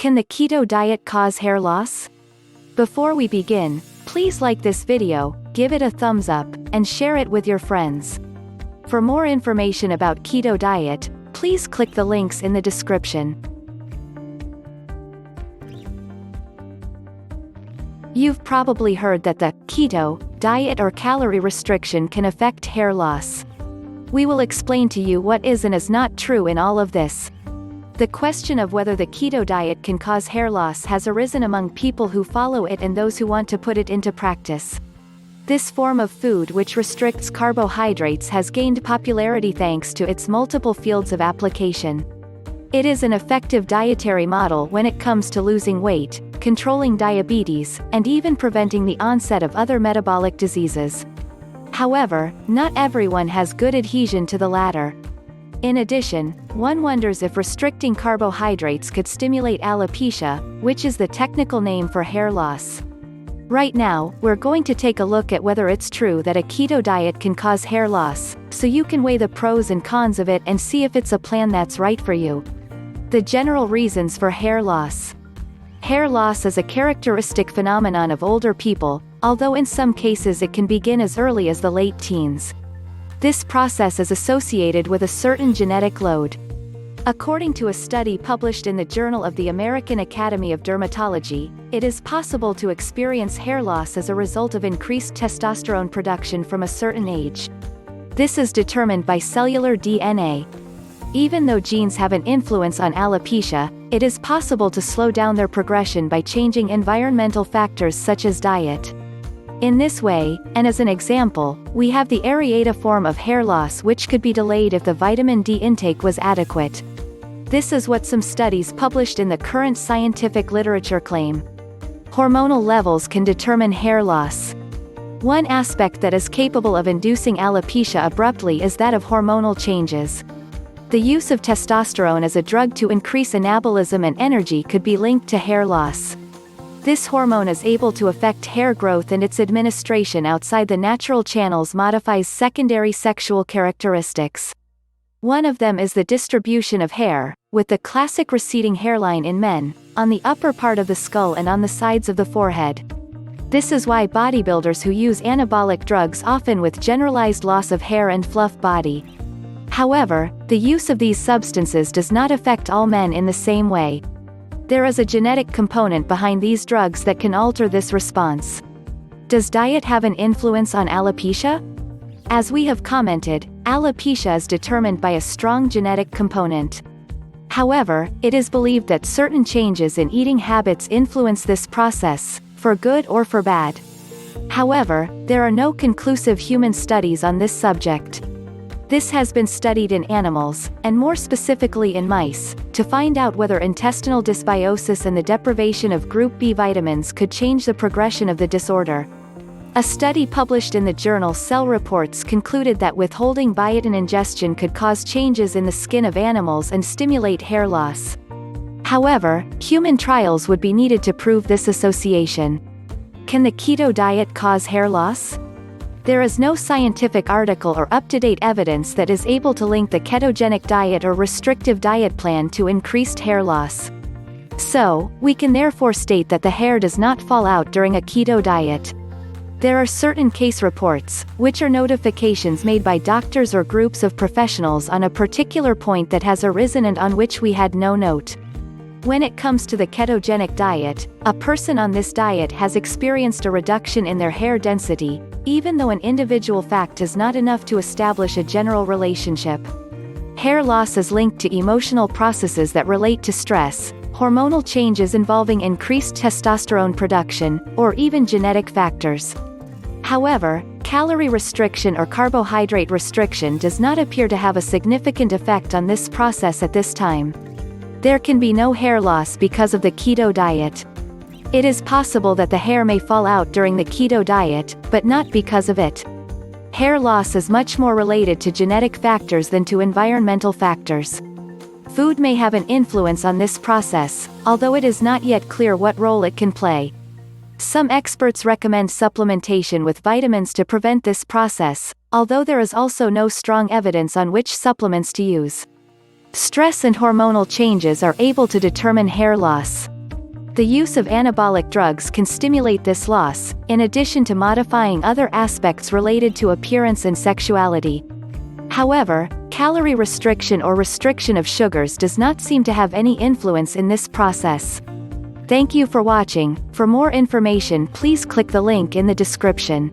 Can the keto diet cause hair loss? Before we begin, please like this video, give it a thumbs up, and share it with your friends. For more information about keto diet, please click the links in the description. You've probably heard that the keto diet or calorie restriction can affect hair loss. We will explain to you what is and is not true in all of this. The question of whether the keto diet can cause hair loss has arisen among people who follow it and those who want to put it into practice. This form of food, which restricts carbohydrates, has gained popularity thanks to its multiple fields of application. It is an effective dietary model when it comes to losing weight, controlling diabetes, and even preventing the onset of other metabolic diseases. However, not everyone has good adhesion to the latter. In addition, one wonders if restricting carbohydrates could stimulate alopecia, which is the technical name for hair loss. Right now, we're going to take a look at whether it's true that a keto diet can cause hair loss, so you can weigh the pros and cons of it and see if it's a plan that's right for you. The general reasons for hair loss. Hair loss is a characteristic phenomenon of older people, although in some cases it can begin as early as the late teens. This process is associated with a certain genetic load. According to a study published in the Journal of the American Academy of Dermatology, it is possible to experience hair loss as a result of increased testosterone production from a certain age. This is determined by cellular DNA. Even though genes have an influence on alopecia, it is possible to slow down their progression by changing environmental factors such as diet. In this way, and as an example, we have the areata form of hair loss, which could be delayed if the vitamin D intake was adequate. This is what some studies published in the current scientific literature claim. Hormonal levels can determine hair loss. One aspect that is capable of inducing alopecia abruptly is that of hormonal changes. The use of testosterone as a drug to increase anabolism and energy could be linked to hair loss. This hormone is able to affect hair growth, and its administration outside the natural channels modifies secondary sexual characteristics. One of them is the distribution of hair, with the classic receding hairline in men, on the upper part of the skull and on the sides of the forehead. This is why bodybuilders who use anabolic drugs often with generalized loss of hair and fluff body. However, the use of these substances does not affect all men in the same way. There is a genetic component behind these drugs that can alter this response. Does diet have an influence on alopecia? As we have commented, alopecia is determined by a strong genetic component. However, it is believed that certain changes in eating habits influence this process, for good or for bad. However, there are no conclusive human studies on this subject. This has been studied in animals, and more specifically in mice, to find out whether intestinal dysbiosis and the deprivation of group B vitamins could change the progression of the disorder. A study published in the journal Cell Reports concluded that withholding biotin ingestion could cause changes in the skin of animals and stimulate hair loss. However, human trials would be needed to prove this association. Can the keto diet cause hair loss? There is no scientific article or up-to-date evidence that is able to link the ketogenic diet or restrictive diet plan to increased hair loss. So, we can therefore state that the hair does not fall out during a keto diet. There are certain case reports, which are notifications made by doctors or groups of professionals on a particular point that has arisen and on which we had no note. When it comes to the ketogenic diet, a person on this diet has experienced a reduction in their hair density, even though an individual fact is not enough to establish a general relationship. Hair loss is linked to emotional processes that relate to stress, hormonal changes involving increased testosterone production, or even genetic factors. However, calorie restriction or carbohydrate restriction does not appear to have a significant effect on this process at this time. There can be no hair loss because of the keto diet. It is possible that the hair may fall out during the keto diet, but not because of it. Hair loss is much more related to genetic factors than to environmental factors. Food may have an influence on this process, although it is not yet clear what role it can play. Some experts recommend supplementation with vitamins to prevent this process, although there is also no strong evidence on which supplements to use. Stress and hormonal changes are able to determine hair loss. The use of anabolic drugs can stimulate this loss, in addition to modifying other aspects related to appearance and sexuality. However, calorie restriction or restriction of sugars does not seem to have any influence in this process. Thank you for watching. For more information, please click the link in the description.